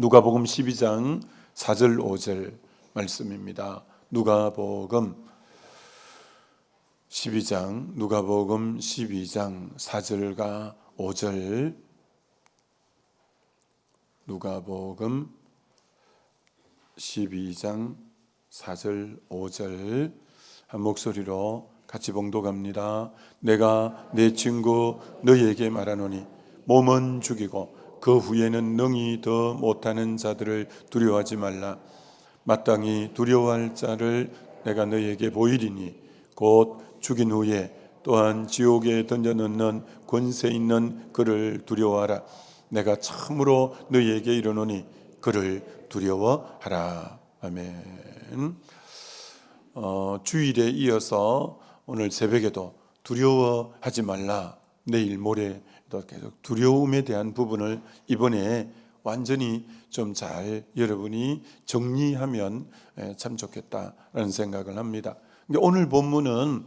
누가복음 12장 4절 5절 말씀입니다. 누가복음 12장 4절과 5절 누가복음 12장 4절 5절 한 목소리로 같이 봉독합니다. 내가 내 친구 너희에게 말하노니 몸은 죽이고 그 후에는 능히 더 못하는 자들을 두려워하지 말라. 마땅히 두려워할 자를 내가 너희에게 보이리니 곧 죽인 후에 또한 지옥에 던져넣는 권세 있는 그를 두려워하라. 내가 참으로 너희에게 이르노니 그를 두려워하라. 아멘. 주일에 이어서 오늘 새벽에도 두려워하지 말라. 내일 모레 또 계속 두려움에 대한 부분을 이번에 완전히 좀 잘 여러분이 정리하면 참 좋겠다라는 생각을 합니다. 오늘 본문은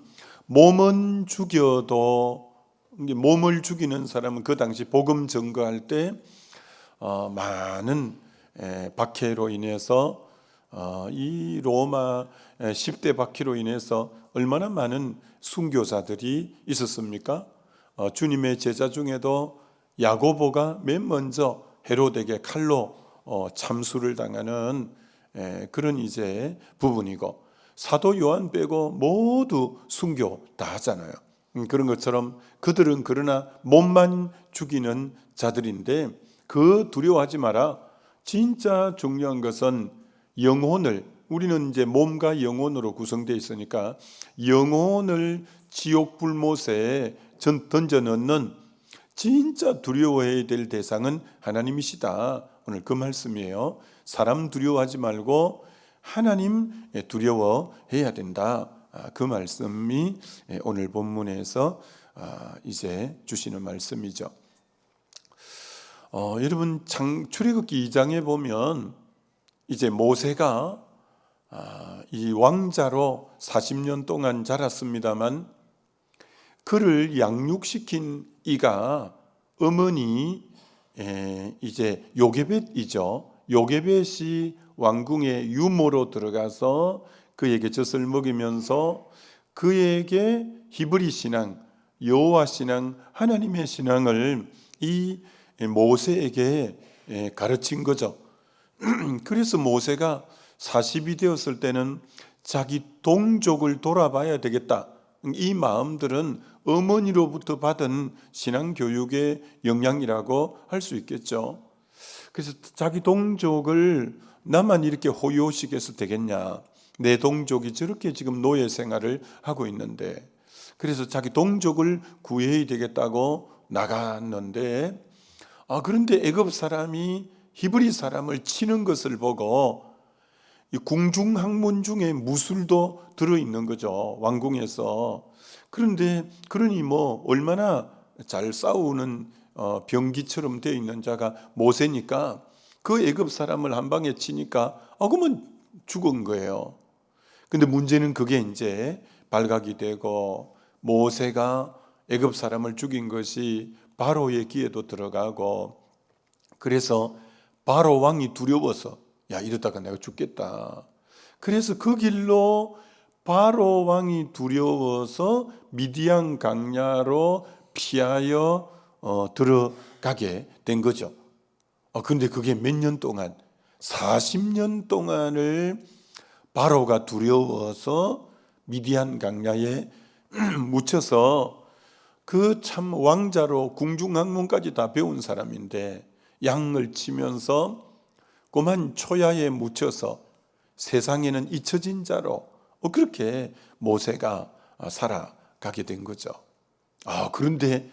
몸은 죽여도 몸을 죽이는 사람은 그 당시 복음 전거할 때 많은 박해로 인해서 이 로마 10대 박해로 인해서 얼마나 많은 순교자들이 있었습니까? 주님의 제자 중에도 야고보가 맨 먼저 헤로데에게 칼로 참수를 당하는 그런 이제 부분이고, 사도 요한 빼고 모두 순교 다 하잖아요. 그런 것처럼 그들은 그러나 몸만 죽이는 자들인데 그 두려워하지 마라. 진짜 중요한 것은 영혼을, 우리는 이제 몸과 영혼으로 구성되어 있으니까 영혼을 지옥 불못에 던져 넣는 진짜 두려워해야 될 대상은 하나님이시다. 오늘 그 말씀이에요. 사람 두려워하지 말고 하나님 두려워해야 된다. 그 말씀이 오늘 본문에서 이제 주시는 말씀이죠. 여러분 출애굽기 2장에 보면 이제 모세가 이 왕자로 40년 동안 자랐습니다만 그를 양육시킨 이가 어머니 이제 요게벳이죠. 요게벳이 왕궁의 유모로 들어가서 그에게 젖을 먹이면서 그에게 히브리 신앙, 여호와 신앙, 하나님의 신앙을 이 모세에게 가르친 거죠. 그래서 모세가 40이 되었을 때는 자기 동족을 돌아봐야 되겠다. 이 마음들은 어머니로부터 받은 신앙교육의 영향이라고 할 수 있겠죠. 그래서 자기 동족을 나만 이렇게 호요시켜서 되겠냐. 내 동족이 저렇게 지금 노예 생활을 하고 있는데, 그래서 자기 동족을 구해야 되겠다고 나갔는데, 그런데 애굽 사람이 히브리 사람을 치는 것을 보고 이 궁중학문 중에 무술도 들어있는 거죠. 왕궁에서. 그런데 그러니 얼마나 잘 싸우는 병기처럼 되어 있는 자가 모세니까 그 애굽 사람을 한 방에 치니까 그러면 죽은 거예요. 근데 문제는 그게 이제 발각이 되고 모세가 애굽 사람을 죽인 것이 바로의 귀에도 들어가고, 그래서 바로 왕이 두려워서 이러다가 내가 죽겠다. 그래서 그 길로 바로 왕이 두려워서 미디안 강야로 피하여 들어가게 된 거죠. 근데 그게 몇 년 동안 40년 동안을 바로가 두려워서 미디안 강야에 묻혀서 그 참 왕자로 궁중학문까지 다 배운 사람인데 양을 치면서 고만 초야에 묻혀서 세상에는 잊혀진 자로 그렇게 모세가 살아가게 된 거죠. 그런데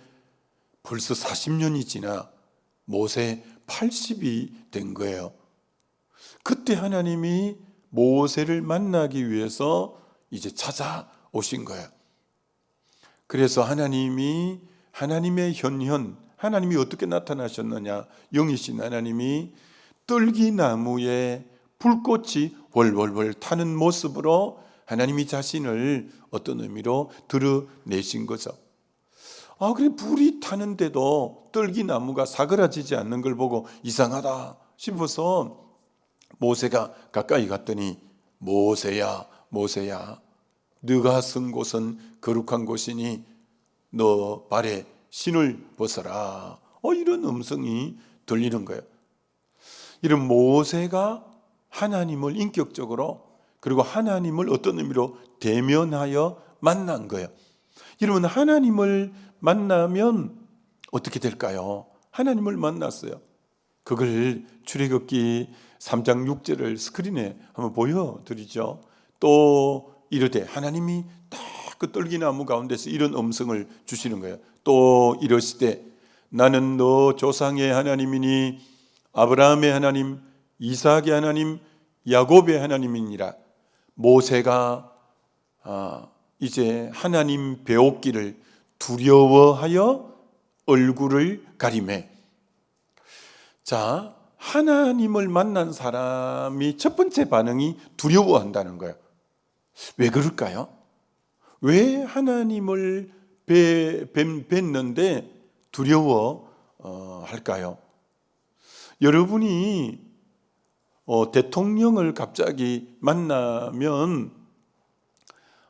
벌써 40년이 지나 모세 80이 된 거예요. 그때 하나님이 모세를 만나기 위해서 이제 찾아오신 거예요. 그래서 하나님의 현현, 하나님이 어떻게 나타나셨느냐? 영이신 하나님이 떨기나무에 불꽃이 월월월 타는 모습으로 하나님이 자신을 어떤 의미로 드러내신 거죠. 그래 불이 타는데도 떨기나무가 사그라지지 않는 걸 보고 이상하다 싶어서 모세가 가까이 갔더니 모세야 모세야 네가 쓴 곳은 거룩한 곳이니 너 발에 신을 벗어라. 이런 음성이 들리는 거예요. 이런 모세가 하나님을 인격적으로 그리고 하나님을 어떤 의미로 대면하여 만난 거예요. 여러분, 하나님을 만나면 어떻게 될까요? 하나님을 만났어요. 그걸 출애굽기 3장 6절을 스크린에 한번 보여드리죠. 또 이르되, 하나님이 딱 그 떨기나무 가운데서 이런 음성을 주시는 거예요. 또 이르시되 나는 너 조상의 하나님이니 아브라함의 하나님, 이삭의 하나님, 야곱의 하나님이니라. 모세가 이제 하나님 배웠기를 두려워하여 얼굴을 가리매. 자, 하나님을 만난 사람이 첫 번째 반응이 두려워한다는 거예요. 왜 그럴까요? 왜 하나님을 뵀는데 두려워할까요? 여러분이 대통령을 갑자기 만나면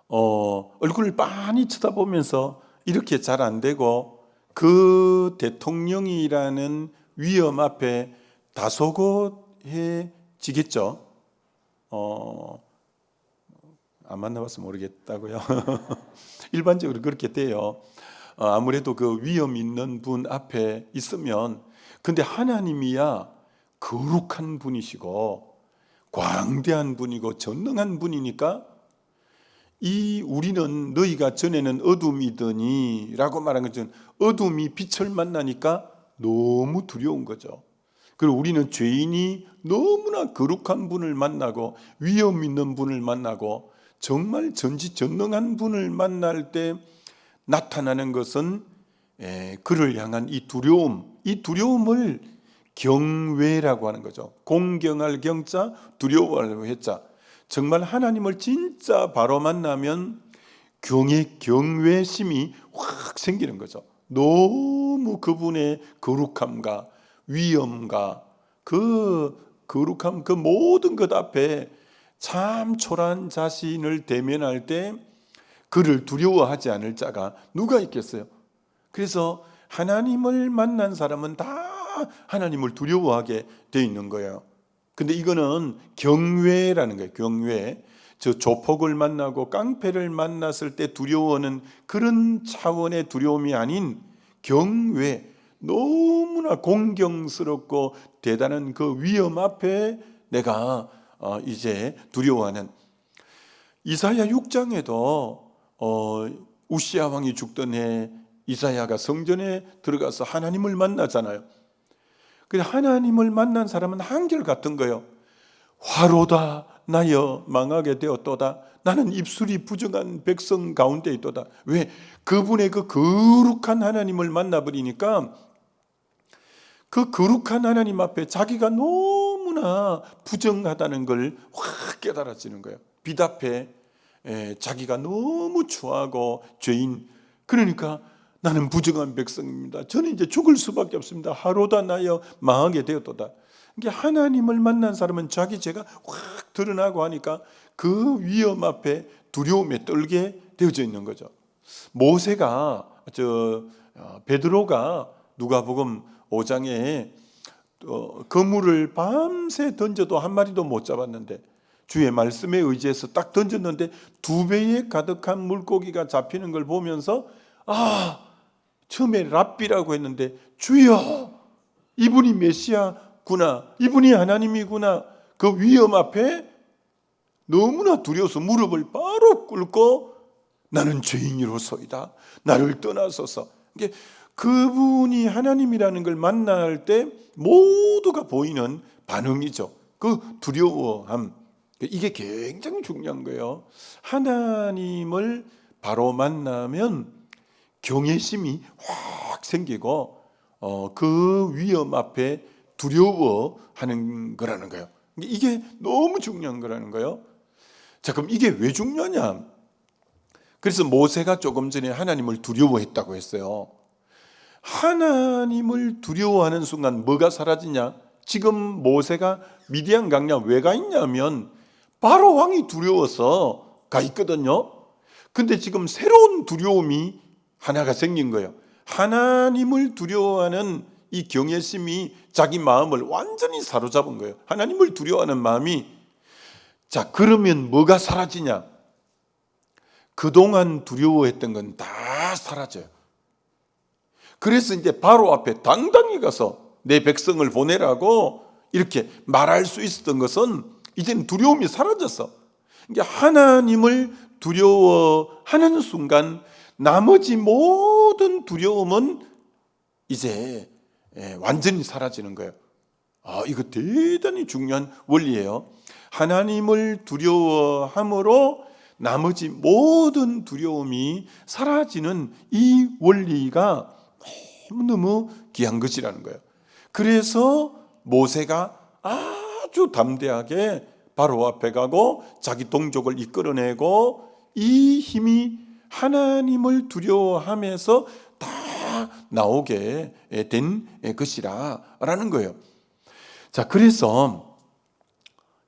얼굴을 빤히 쳐다보면서 이렇게 잘 안 되고 그 대통령이라는 위험 앞에 다소곳해지겠죠. 안 만나봐서 모르겠다고요. 일반적으로 그렇게 돼요. 아무래도 그 위험 있는 분 앞에 있으면, 근데 하나님이야 거룩한 분이시고 광대한 분이고 전능한 분이니까 우리는 너희가 전에는 어둠이더니 라고 말한 것은 어둠이 빛을 만나니까 너무 두려운 거죠. 그리고 우리는 죄인이 너무나 거룩한 분을 만나고 위험 있는 분을 만나고 정말 전지전능한 분을 만날 때 나타나는 것은 그를 향한 이 두려움을 경외라고 하는 거죠. 공경할 경자, 두려워할 회자. 정말 하나님을 진짜 바로 만나면 경외심이 확 생기는 거죠. 너무 그분의 거룩함과 위엄과 그 거룩함, 그 모든 것 앞에 참 초라한 자신을 대면할 때 그를 두려워하지 않을 자가 누가 있겠어요? 그래서 하나님을 만난 사람은 다 하나님을 두려워하게 돼 있는 거예요. 근데 이거는 경외라는 거예요. 경외. 저 조폭을 만나고 깡패를 만났을 때 두려워하는 그런 차원의 두려움이 아닌 경외. 너무나 공경스럽고 대단한 그 위험 앞에 내가 이제 두려워하는. 이사야 6장에도 우시야 왕이 죽던 해 이사야가 성전에 들어가서 하나님을 만나잖아요. 근데 하나님을 만난 사람은 한결같은 거예요. 화로다 나여 망하게 되었도다. 나는 입술이 부정한 백성 가운데 있도다. 왜? 그분의 그 거룩한 하나님을 만나버리니까 그 거룩한 하나님 앞에 자기가 너무나 부정하다는 걸 확 깨달아지는 거예요. 빛 앞에 자기가 너무 추하고 죄인. 그러니까 나는 부정한 백성입니다. 저는 이제 죽을 수밖에 없습니다. 하로다 나여 망하게 되었도다. 그러니까 하나님을 만난 사람은 자기 죄가 확 드러나고 하니까 그 위험 앞에 두려움에 떨게 되어져 있는 거죠. 모세가 베드로가 누가복음 5장에 그물을 밤새 던져도 한 마리도 못 잡았는데 주의 말씀에 의지해서 딱 던졌는데 2배에 가득한 물고기가 잡히는 걸 보면서 처음에 랍비라고 했는데 주여 이분이 메시아구나, 이분이 하나님이구나. 그 위험 앞에 너무나 두려워서 무릎을 바로 꿇고 나는 죄인이로소이다, 나를 떠나소서. 그분이 하나님이라는 걸 만날 때 모두가 보이는 반응이죠. 그 두려워함. 이게 굉장히 중요한 거예요. 하나님을 바로 만나면 경외심이 확 생기고 그 위험 앞에 두려워하는 거라는 거예요. 이게 너무 중요한 거라는 거예요. 자, 그럼 이게 왜 중요하냐? 그래서 모세가 조금 전에 하나님을 두려워했다고 했어요. 하나님을 두려워하는 순간 뭐가 사라지냐? 지금 모세가 미디안 광야 왜 가 있냐면 바로 왕이 두려워서 가 있거든요. 근데 지금 새로운 두려움이 하나가 생긴 거예요. 하나님을 두려워하는 이 경외심이 자기 마음을 완전히 사로잡은 거예요. 하나님을 두려워하는 마음이. 자, 그러면 뭐가 사라지냐? 그동안 두려워했던 건 다 사라져요. 그래서 이제 바로 앞에 당당히 가서 내 백성을 보내라고 이렇게 말할 수 있었던 것은 이제는 두려움이 사라졌어. 그러니까 하나님을 두려워하는 순간 나머지 모든 두려움은 이제 완전히 사라지는 거예요. 이거 대단히 중요한 원리예요. 하나님을 두려워함으로 나머지 모든 두려움이 사라지는 이 원리가 너무너무 귀한 것이라는 거예요. 그래서 모세가 아주 담대하게 바로 앞에 가고 자기 동족을 이끌어내고 이 힘이 하나님을 두려워하면서 다 나오게 된 것이라는 거예요. 자, 그래서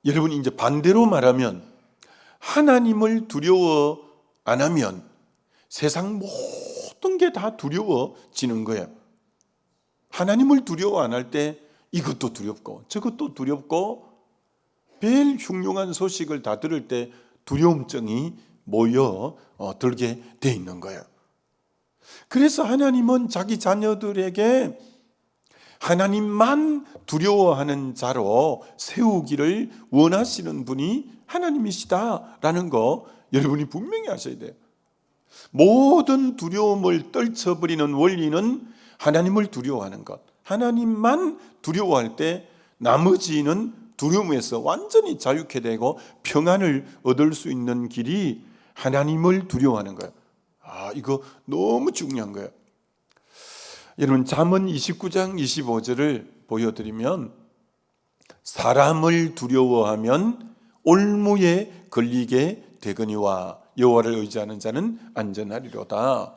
여러분이 이제 반대로 말하면 하나님을 두려워 안 하면 세상 모든 게 다 두려워지는 거예요. 하나님을 두려워 안 할 때 이것도 두렵고 저것도 두렵고 별 흉흉한 소식을 다 들을 때 두려움증이 모여 들게 돼 있는 거예요. 그래서 하나님은 자기 자녀들에게 하나님만 두려워하는 자로 세우기를 원하시는 분이 하나님이시다라는 거 여러분이 분명히 아셔야 돼요. 모든 두려움을 떨쳐버리는 원리는 하나님을 두려워하는 것. 하나님만 두려워할 때 나머지는 두려움에서 완전히 자유케 되고 평안을 얻을 수 있는 길이 하나님을 두려워하는 거예요. 이거 너무 중요한 거예요. 여러분 잠언 29장 25절을 보여드리면 사람을 두려워하면 올무에 걸리게 되거니와 여호와를 의지하는 자는 안전하리로다.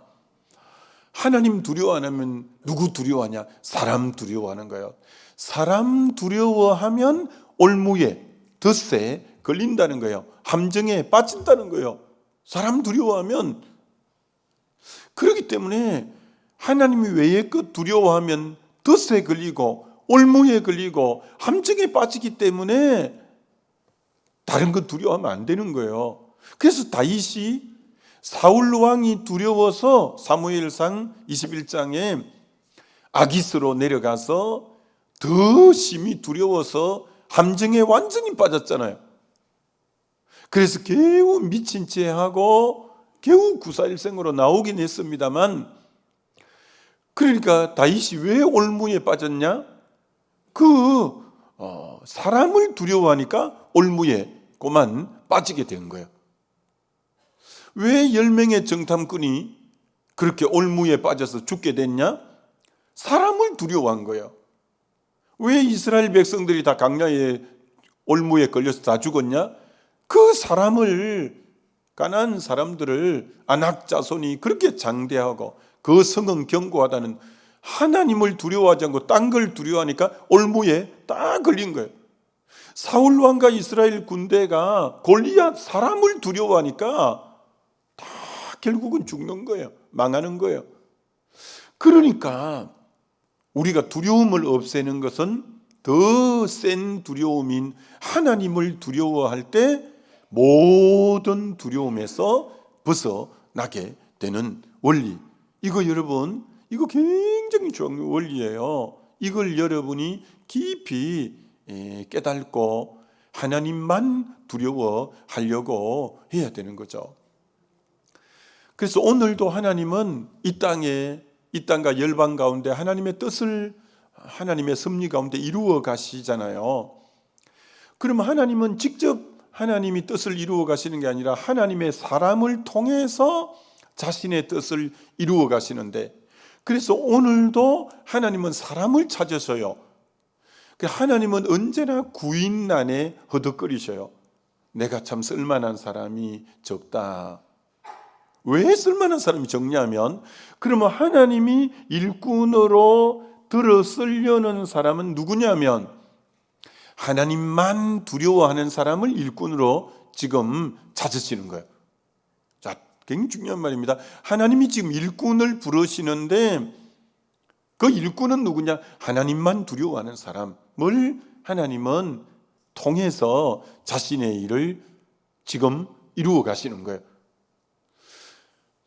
하나님 두려워 안 하면 누구 두려워하냐? 사람 두려워하는 거예요. 사람 두려워하면 올무에 덫에 걸린다는 거예요. 함정에 빠진다는 거예요. 사람 두려워하면. 그렇기 때문에 하나님이 외의 것 두려워하면 덫에 걸리고 올무에 걸리고 함정에 빠지기 때문에 다른 것 두려워하면 안 되는 거예요. 그래서 다윗이 사울 왕이 두려워서 사무엘상 21장에 아기스로 내려가서 더 심히 두려워서 함정에 완전히 빠졌잖아요. 그래서 겨우 미친 채 하고 겨우 구사일생으로 나오긴 했습니다만, 그러니까 다윗이 왜 올무에 빠졌냐? 사람을 두려워하니까 올무에 고만 빠지게 된 거예요. 왜 10명의 정탐꾼이 그렇게 올무에 빠져서 죽게 됐냐? 사람을 두려워한 거예요. 왜 이스라엘 백성들이 다 광야에 올무에 걸려서 다 죽었냐? 그 사람을, 가나안 사람들을 아낙 자손이 그렇게 장대하고 그 성은 견고하다는 하나님을 두려워하지 않고 딴 걸 두려워하니까 올무에 딱 걸린 거예요. 사울 왕과 이스라엘 군대가 골리앗 사람을 두려워하니까 다 결국은 죽는 거예요. 망하는 거예요. 그러니까 우리가 두려움을 없애는 것은 더 센 두려움인 하나님을 두려워할 때 모든 두려움에서 벗어나게 되는 원리. 이거 여러분, 이거 굉장히 중요한 원리예요. 이걸 여러분이 깊이 깨닫고 하나님만 두려워하려고 해야 되는 거죠. 그래서 오늘도 하나님은 이 땅과 열방 가운데 하나님의 뜻을 하나님의 섭리 가운데 이루어 가시잖아요. 그러면 하나님은 직접 하나님이 뜻을 이루어 가시는 게 아니라 하나님의 사람을 통해서 자신의 뜻을 이루어 가시는데, 그래서 오늘도 하나님은 사람을 찾으셔요. 하나님은 언제나 구인난에 허덕거리셔요. 내가 참 쓸만한 사람이 적다. 왜 쓸만한 사람이 적냐면, 그러면 하나님이 일꾼으로 들어 쓰려는 사람은 누구냐면 하나님만 두려워하는 사람을 일꾼으로 지금 찾으시는 거예요. 자, 굉장히 중요한 말입니다. 하나님이 지금 일꾼을 부르시는데 그 일꾼은 누구냐? 하나님만 두려워하는 사람을 하나님은 통해서 자신의 일을 지금 이루어 가시는 거예요.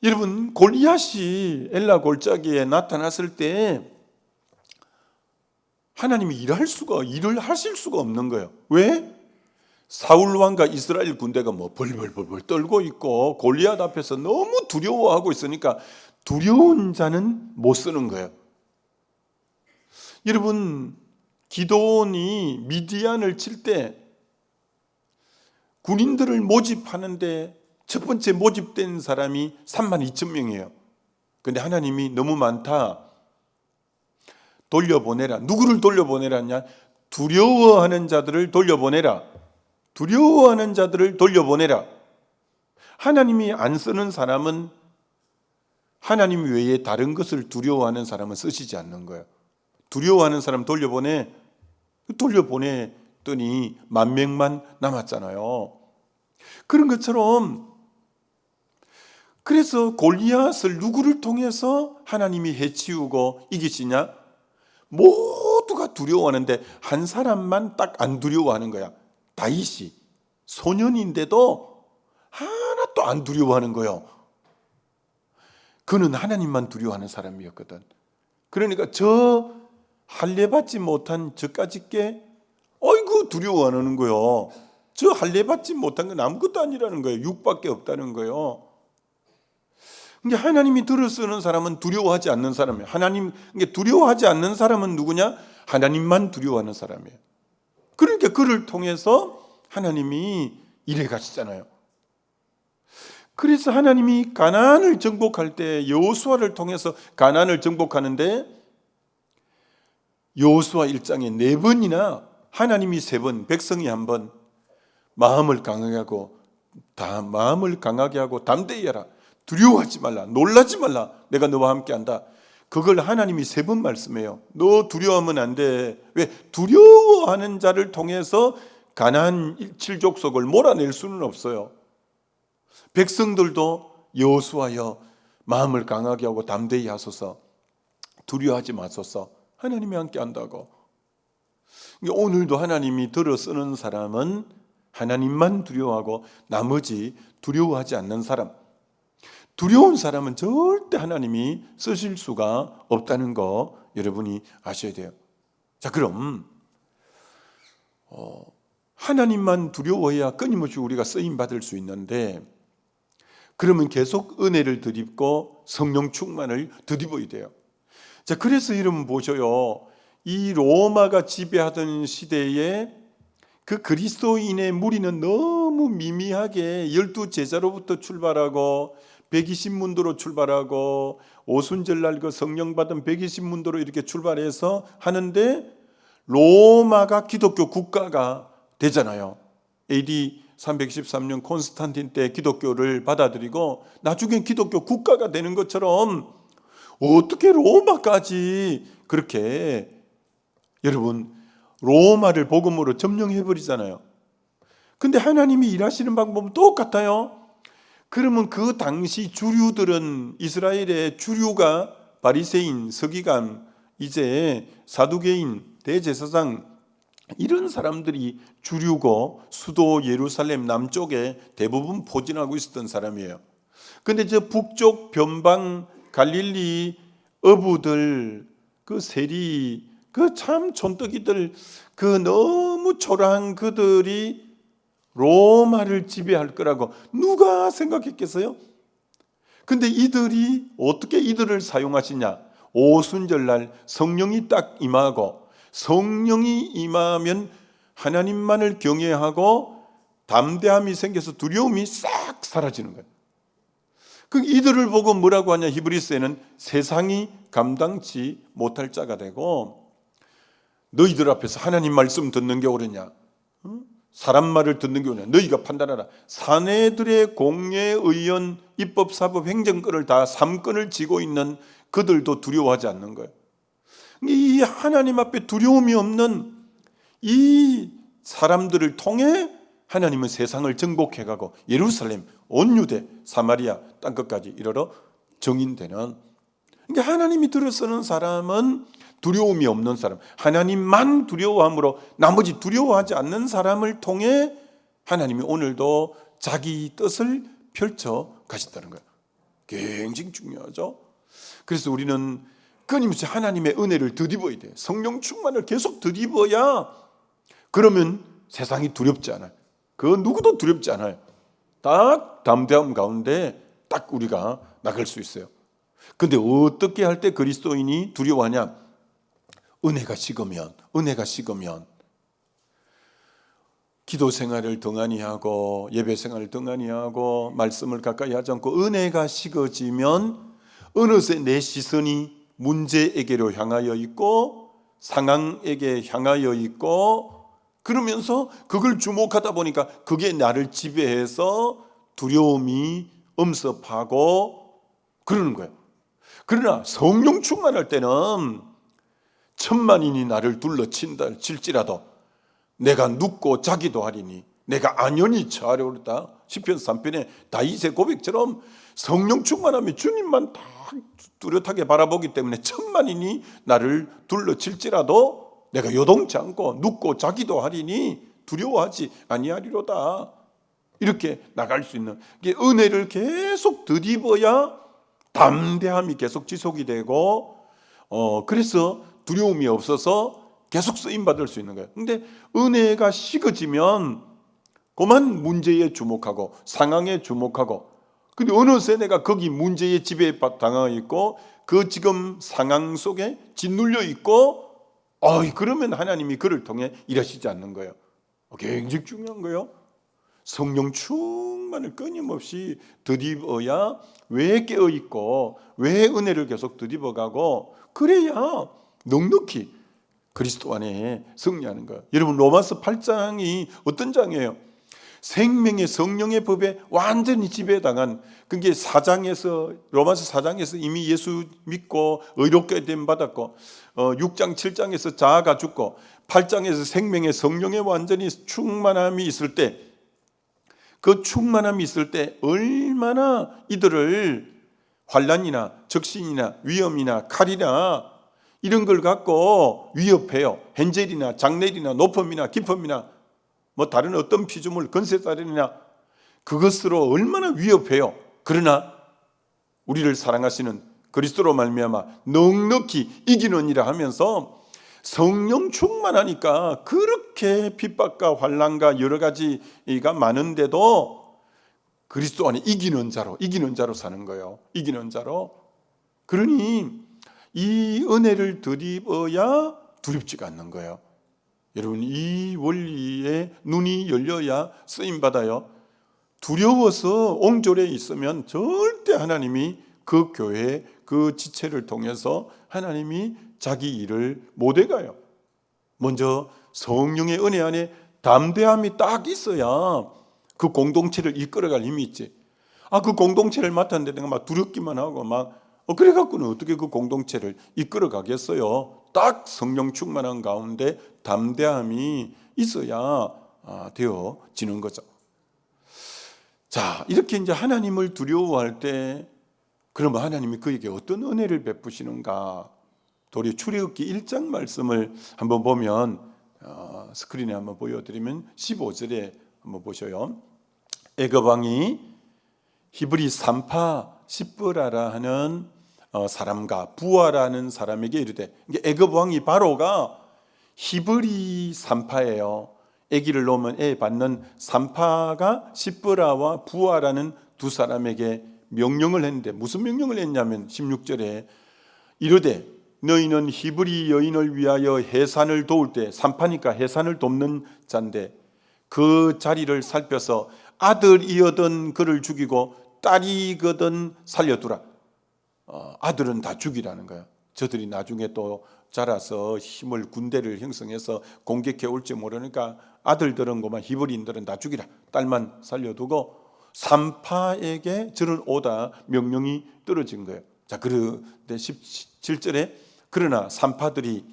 여러분, 골리앗이 엘라 골짜기에 나타났을 때 하나님이 일을 하실 수가 없는 거예요. 왜? 사울 왕과 이스라엘 군대가 뭐 벌벌벌 떨고 있고 골리앗 앞에서 너무 두려워하고 있으니까 두려운 자는 못 쓰는 거예요. 여러분, 기드온이 미디안을 칠 때 군인들을 모집하는데 첫 번째 모집된 사람이 32,000명이에요. 근데 하나님이 너무 많다, 돌려보내라. 누구를 돌려보내라냐? 두려워하는 자들을 돌려보내라. 두려워하는 자들을 돌려보내라. 하나님이 안 쓰는 사람은, 하나님 외에 다른 것을 두려워하는 사람은 쓰시지 않는 거예요. 두려워하는 사람 돌려보내더니 10,000명만 남았잖아요. 그런 것처럼, 그래서 골리앗을 누구를 통해서 하나님이 해치우고 이기시냐? 모두가 두려워하는데 한 사람만 딱 안 두려워하는 거야. 다윗이 소년인데도 하나도 안 두려워하는 거예요. 그는 하나님만 두려워하는 사람이었거든. 그러니까 저 할례받지 못한 저까짓게 어이구 두려워하는 거예요. 저 할례받지 못한 건 아무것도 아니라는 거예요. 육밖에 없다는 거예요. 근데 하나님이 들어쓰는 사람은 두려워하지 않는 사람이에요. 두려워하지 않는 사람은 누구냐? 하나님만 두려워하는 사람이에요. 그러니까 그를 통해서 하나님이 일해 가시잖아요. 그래서 하나님이 가나안을 정복할 때 여호수아를 통해서 가나안을 정복하는데 여호수아 1장에 4번이나 하나님이 3번, 백성이 1번 마음을 강하게 하고 담대히 하라. 두려워하지 말라. 놀라지 말라. 내가 너와 함께 한다. 그걸 하나님이 3번 말씀해요. 너 두려워하면 안 돼. 왜? 두려워하는 자를 통해서 가나안 7족속을 몰아낼 수는 없어요. 백성들도 여호수아여 마음을 강하게 하고 담대히 하소서. 두려워하지 마소서. 하나님이 함께 한다고. 오늘도 하나님이 들어 쓰는 사람은 하나님만 두려워하고 나머지 두려워하지 않는 사람. 두려운 사람은 절대 하나님이 쓰실 수가 없다는 거 여러분이 아셔야 돼요. 자, 그럼 하나님만 두려워해야 끊임없이 우리가 쓰임 받을 수 있는데, 그러면 계속 은혜를 덧입고 성령 충만을 덧입어야 돼요. 자, 그래서 여러분 보셔요. 이 로마가 지배하던 시대에 그 그리스도인의 무리는 너무 미미하게 12제자로부터 출발하고 120문도로 출발하고 오순절날 그 성령 받은 120문도로 이렇게 출발해서 하는데 로마가 기독교 국가가 되잖아요. AD 313년 콘스탄틴 때 기독교를 받아들이고 나중엔 기독교 국가가 되는 것처럼 어떻게 로마까지 그렇게 여러분 로마를 복음으로 점령해버리잖아요. 근데 하나님이 일하시는 방법은 똑같아요. 그러면 그 당시 주류들은, 이스라엘의 주류가 바리새인, 서기관, 이제 사두개인, 대제사장 이런 사람들이 주류고 수도 예루살렘 남쪽에 대부분 포진하고 있었던 사람이에요. 근데 저 북쪽 변방 갈릴리 어부들, 그 세리, 그 참 촌뜨기들, 그 너무 초라한 그들이 로마를 지배할 거라고 누가 생각했겠어요? 근데 이들이 어떻게 이들을 사용하시냐? 오순절날 성령이 딱 임하고, 성령이 임하면 하나님만을 경외하고 담대함이 생겨서 두려움이 싹 사라지는 거예요. 그 이들을 보고 뭐라고 하냐? 히브리서에는 세상이 감당치 못할 자가 되고, 너희들 앞에서 하나님 말씀 듣는 게 옳으냐? 사람 말을 듣는 게 옳으냐? 너희가 판단하라. 사내들의 공예, 의원, 입법, 사법, 행정권을 다 3권을 쥐고 있는 그들도 두려워하지 않는 거예요. 이 하나님 앞에 두려움이 없는 이 사람들을 통해 하나님은 세상을 정복해가고 예루살렘, 온 유대, 사마리아 땅끝까지 이르러 정인되는, 그러니까 하나님이 들어서는 사람은 두려움이 없는 사람, 하나님만 두려워함으로 나머지 두려워하지 않는 사람을 통해 하나님이 오늘도 자기 뜻을 펼쳐 가신다는 거예요. 굉장히 중요하죠. 그래서 우리는 끊임없이 하나님의 은혜를 덧입어야 돼요. 성령 충만을 계속 덧입어야, 그러면 세상이 두렵지 않아요. 그 누구도 두렵지 않아요. 딱 담대함 가운데 딱 우리가 나갈 수 있어요. 근데 어떻게 할 때 그리스도인이 두려워하냐? 은혜가 식으면 기도 생활을 등한히 하고 예배 생활을 등한히 하고 말씀을 가까이 하지 않고 은혜가 식어지면 어느새 내 시선이 문제에게로 향하여 있고 상황에게 향하여 있고, 그러면서 그걸 주목하다 보니까 그게 나를 지배해서 두려움이 엄습하고 그러는 거예요. 그러나 성령 충만할 때는 천만인이 나를 둘러친다 칠지라도 내가 눕고 자기도 하리니 내가 안연히 처하려다. 시편 3편에 다윗의 고백처럼 성령 충만하면 주님만 다 뚜렷하게 바라보기 때문에 천만인이 나를 둘러칠지라도 내가 요동치 않고 눕고 자기도 하리니 두려워하지 아니하리로다. 이렇게 나갈 수 있는, 은혜를 계속 덧입어야 담대함이 계속 지속이 되고, 그래서 두려움이 없어서 계속 쓰임받을 수 있는 거예요. 근데 은혜가 식어지면 그만 문제에 주목하고 상황에 주목하고, 근데 어느새 내가 거기 문제의 지배에 당하고 있고 그 지금 상황 속에 짓눌려 있고, 그러면 하나님이 그를 통해 일하시지 않는 거예요. 굉장히 중요한 거예요. 성령 충만을 끊임없이 덧입어야 왜 깨어있고 왜 은혜를 계속 덧입어가고, 그래야 넉넉히 그리스도 안에 승리하는 거예요. 여러분, 로마서 8장이 어떤 장이에요? 생명의 성령의 법에 완전히 지배당한, 그게 4장에서, 로마서 4장에서 이미 예수 믿고 의롭게 됨 받았고, 6장 7장에서 자아가 죽고 8장에서 생명의 성령의 완전히 충만함이 있을 때, 그 충만함이 있을 때 얼마나 이들을 환난이나 적신이나 위험이나 칼이나 이런 걸 갖고 위협해요. 헨젤이나 장례리나 높음이나 깊음이나 뭐 다른 어떤 피조물 건세살인이나 그것으로 얼마나 위협해요. 그러나 우리를 사랑하시는 그리스도로 말미암아 넉넉히 이기느니라 하면서 성령 충만하니까 그렇게 핍박과 환난과 여러 가지가 많은데도 그리스도 안에 이기는 자로 사는 거예요. 이기는 자로. 그러니 이 은혜를 덧입어야 두렵지가 않는 거예요. 여러분, 이 원리에 눈이 열려야 쓰임받아요. 두려워서 옹졸해 있으면 절대 하나님이 그 교회, 그 지체를 통해서 하나님이 자기 일을 못 해가요. 먼저 성령의 은혜 안에 담대함이 딱 있어야 그 공동체를 이끌어갈 힘이 있지. 그 공동체를 맡았는데 내가 막 두렵기만 하고 그래갖고는 어떻게 그 공동체를 이끌어가겠어요? 딱 성령 충만한 가운데 담대함이 있어야 되어지는 거죠. 자, 이렇게 이제 하나님을 두려워할 때, 그러면 하나님이 그에게 어떤 은혜를 베푸시는가? 도리 출애굽기 1장 말씀을 한번 보면, 스크린에 한번 보여드리면 15절에 한번 보셔요. 애굽 왕이 히브리 산파 십브라라 하는 사람과 부하라는 사람에게 이르되, 애굽 왕이 바로가 히브리 산파예요. 아기를 놓으면 애 받는 산파가 십브라와 부하라는 두 사람에게 명령을 했는데, 무슨 명령을 했냐면 16절에 이르되 너희는 히브리 여인을 위하여 해산을 도울 때, 산파니까 해산을 돕는 자인데 그 자리를 살펴서 아들이거든 그를 죽이고 딸이거든 살려두라. 아들은 다 죽이라는 거야. 저들이 나중에 또 자라서 힘을, 군대를 형성해서 공격해 올지 모르니까 아들들은 그만, 히브리인들은 다 죽이라. 딸만 살려두고 산파에게 저는 오다 명령이 떨어진 거예요. 자, 그런데 17절에 그러나 산파들이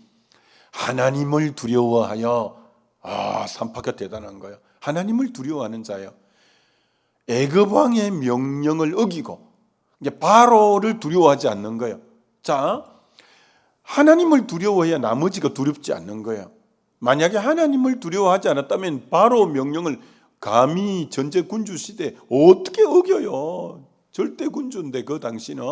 하나님을 두려워하여 산파가 대단한 거예요. 하나님을 두려워하는 자예요. 애굽 왕의 명령을 어기고 이제 바로를 두려워하지 않는 거예요. 자, 하나님을 두려워해야 나머지가 두렵지 않는 거예요. 만약에 하나님을 두려워하지 않았다면 바로 명령을 감히 전제 군주 시대 어떻게 어겨요? 절대 군주인데 그 당시는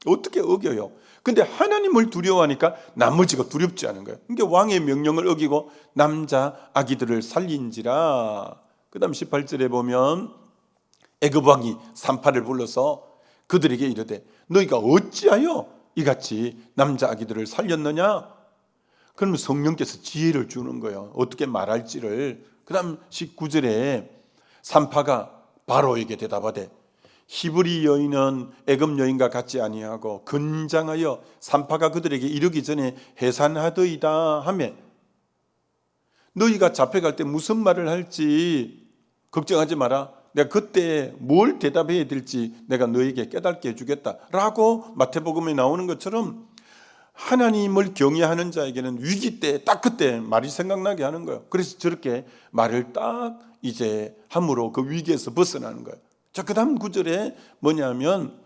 어떻게 어겨요? 근데 하나님을 두려워하니까 나머지가 두렵지 않은 거예요. 그러니까 왕의 명령을 어기고 남자 아기들을 살린지라. 그다음 18절에 보면 애굽 왕이 산파를 불러서 그들에게 이르되 너희가 어찌하여 이같이 남자 아기들을 살렸느냐? 그러면 성령께서 지혜를 주는 거예요. 어떻게 말할지를. 그다음 19절에 산파가 바로에게 대답하되 히브리 여인은 애굽 여인과 같지 아니하고 건장하여 산파가 그들에게 이르기 전에 해산하더이다 하며 너희가 잡혀갈 때 무슨 말을 할지 걱정하지 마라. 내가 그때 뭘 대답해야 될지 내가 너에게 깨닫게 해주겠다 라고 마태복음에 나오는 것처럼 하나님을 경외하는 자에게는 위기 때 딱 그때 말이 생각나게 하는 거예요. 그래서 저렇게 말을 딱 이제 함으로 그 위기에서 벗어나는 거예요. 자, 그 다음 구절에 뭐냐면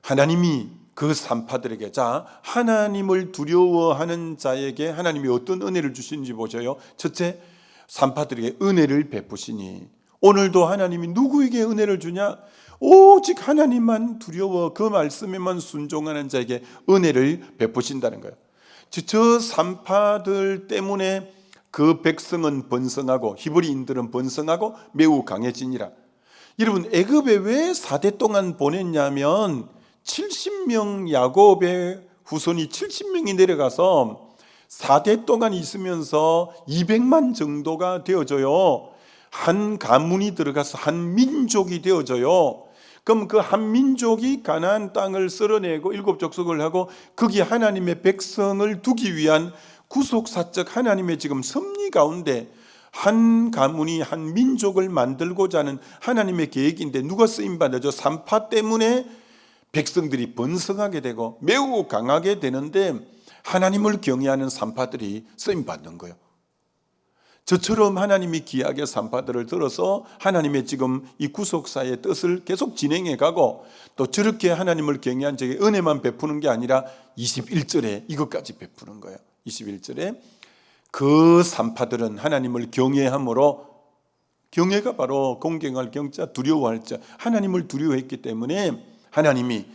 하나님이 그 산파들에게, 자, 하나님을 두려워하는 자에게 하나님이 어떤 은혜를 주시는지 보셔요. 첫째, 산파들에게 은혜를 베푸시니. 오늘도 하나님이 누구에게 은혜를 주냐? 오직 하나님만 두려워 그 말씀에만 순종하는 자에게 은혜를 베푸신다는 거예요. 저 산파들 때문에 그 백성은 번성하고 히브리인들은 번성하고 매우 강해지니라. 여러분, 애굽에 왜 4대 동안 보냈냐면 70명, 야곱의 후손이 70명이 내려가서 4대 동안 있으면서 200만 정도가 되어져요. 한 가문이 들어가서 한 민족이 되어져요. 그럼 그 한 민족이 가나안 땅을 쓸어내고 7족속을 하고 거기 하나님의 백성을 두기 위한 구속사적 하나님의 지금 섭리 가운데 한 가문이 한 민족을 만들고자 하는 하나님의 계획인데 누가 쓰임받아죠? 산파 때문에 백성들이 번성하게 되고 매우 강하게 되는데 하나님을 경외하는 산파들이 쓰임받는 거예요. 저처럼 하나님이 귀하게 산파들을 들어서 하나님의 지금 이 구속사의 뜻을 계속 진행해 가고 또 저렇게 하나님을 경외한 자에게 은혜만 베푸는 게 아니라 21절에 이것까지 베푸는 거예요. 21절에 그 산파들은 하나님을 경외함으로, 경외가 바로 공경할 경자, 두려워할 자, 하나님을 두려워했기 때문에 하나님이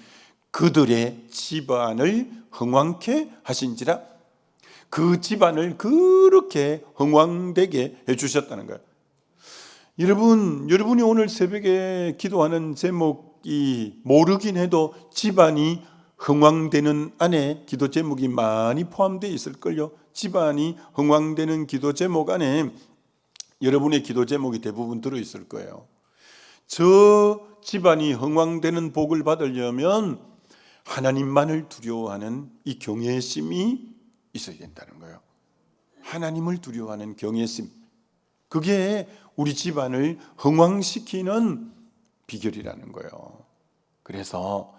그들의 집안을 흥왕케 하신지라. 그 집안을 그렇게 흥왕되게 해주셨다는 거예요. 여러분이 오늘 새벽에 기도하는 제목이 모르긴 해도 집안이 흥왕되는 안에 기도 제목이 많이 포함되어 있을걸요. 집안이 흥왕되는 기도 제목 안에 여러분의 기도 제목이 대부분 들어있을 거예요. 저 집안이 흥왕되는 복을 받으려면 하나님만을 두려워하는 이 경외심이 있어야 된다는 거예요. 하나님을 두려워하는 경외심, 그게 우리 집안을 흥왕시키는 비결이라는 거예요. 그래서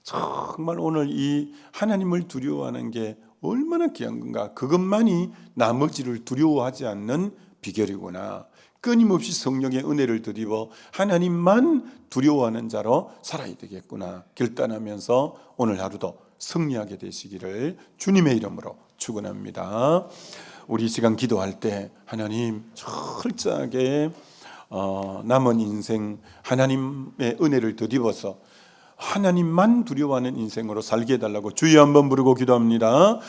정말 오늘 이 하나님을 두려워하는 게 얼마나 귀한 건가, 그것만이 나머지를 두려워하지 않는 비결이구나. 끊임없이 성령의 은혜를 드리고 하나님만 두려워하는 자로 살아야 되겠구나 결단하면서 오늘 하루도 승리하게 되시기를 주님의 이름으로 축원합니다. 우리 시간 기도할 때 하나님 철저하게 남은 인생 하나님의 은혜를 덧입어서 하나님만 두려워하는 인생으로 살게 해달라고 주여 한번 부르고 기도합니다.